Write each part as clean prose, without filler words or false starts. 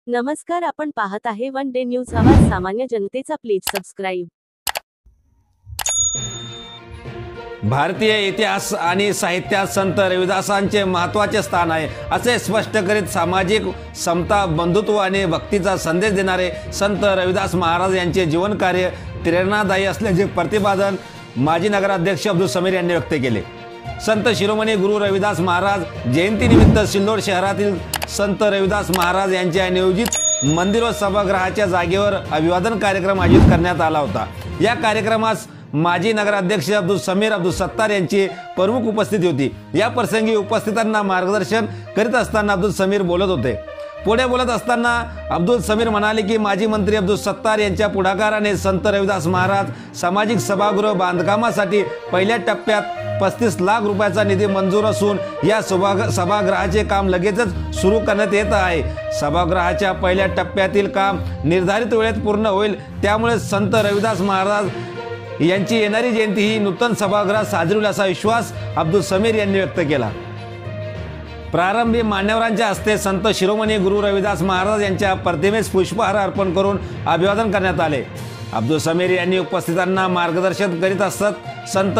नमस्कार, आपण पाहत आहे वन डे न्यूज आवाज सामान्य जनतेचा. Please subscribe. भारतीय इतिहास आणि साहित्यात संत रविदासांचे महत्त्वाचे स्थान आहे असे स्पष्ट करीत सामाजिक समता, बंधुत्व आणि भक्तीचा संदेश देणारे संत रविदास महाराज यांचे जीवन कार्य प्रेरणादायी असल्याचे प्रतिपादन माजी नगराध्यक्ष अब्दुल समीर यांनी व्यक्त केले. संत शिरोमणी गुरु रविदास महाराज जयंतीनिमित्त सिल्लोड शहरातील संत रविदास महाराज यांच्या नियोजित मंदिर व सभागृहाच्या जागेवर अभिवादन कार्यक्रम आयोजित करण्यात आला होता. या कार्यक्रमास माजी नगराध्यक्ष अब्दुल समीर अब्दुल सत्तार यांची प्रमुख उपस्थिती होती. या प्रसंगी उपस्थितांना मार्गदर्शन करीत असताना अब्दुल समीर बोलत होते. पुढे बोलत असताना अब्दुल समीर म्हणाले की माजी मंत्री अब्दुल सत्तार यांच्या पुढाकाराने संत रविदास महाराज सामाजिक सभागृह बांधकामासाठी पहिल्या टप्प्यात 35 लाख रुपयाचा निधी मंजूर असून या सभागृहाचे काम लगेचच सुरू करण्यात येत आहे. सभागृहाच्या पहिल्या टप्प्यातील काम निर्धारित वेळेत पूर्ण होईल. त्यामुळे संत रविदास महाराज यांची येणारी जयंती ही नूतन सभागृहात साजरी होईल असा विश्वास अब्दुल समीर यांनी व्यक्त केला. प्रारंभी मान्यवरांच्या हस्ते संत शिरोमणी गुरु रविदास महाराज यांच्या प्रतिमेस पुष्पहार अर्पण करून अभिवादन करण्यात आले. अब्दुल समीर यांनी उपस्थितांना मार्गदर्शन करीत असत संत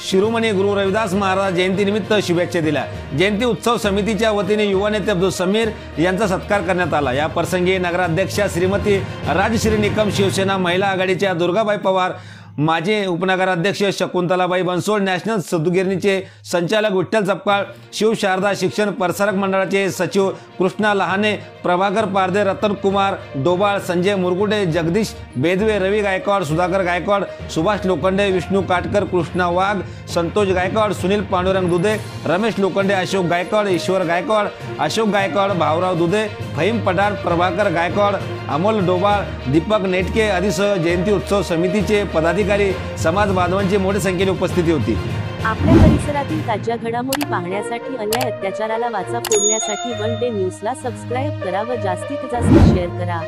शिरोमणी गुरु रविदास महाराज जयंतीनिमित्त शुभेच्छा दिल्या. जयंती उत्सव समितीच्या वतीने युवा नेते अब्दुल समीर यांचा सत्कार करण्यात आला. या प्रसंगी नगराध्यक्षा श्रीमती राजश्री निकम, शिवसेना महिला आघाडीच्या दुर्गाबाई पवार, माजी उपनगराध्यक्ष शकुंतलाबाई बनसोड, नॅशनल सुतगिरणीचे संचालक विठ्ठल सपकाळ, शिवशारदा शिक्षण प्रसारक मंडळाचे सचिव कृष्णा लहाने, प्रभाकर पारदे, रतन कुमार डोबाळ, संजय मुरगुडे, जगदीश बेदवे, रवी गायकवाड, सुधाकर गायकवाड, सुभाष लोखंडे, विष्णू काटकर, कृष्णा वाघ, संतोष गायकवाड, सुनील पांडुरंग दुधे, रमेश लोखंडे, अशोक गायकवाड, ईश्वर गायकवाड, अशोक गायकवाड, भाऊराव दुधे, फहीम पठाण, प्रभाकर गायकवाड, अमोल डोबाळ, दीपक नेटके आदीसह जयंती उत्सव समितीचे पदाधिकारी, समाज बांधवांची मोठी संख्येने उपस्थिती होती. आपल्या परिसरातील ताज्या घडामोडी पाहण्यासाठी, अन्याय अत्याचाराला वाचा फोडण्यासाठी वन डे न्यूजला सबस्क्राईब करा व जास्तीत जास्त शेअर करा.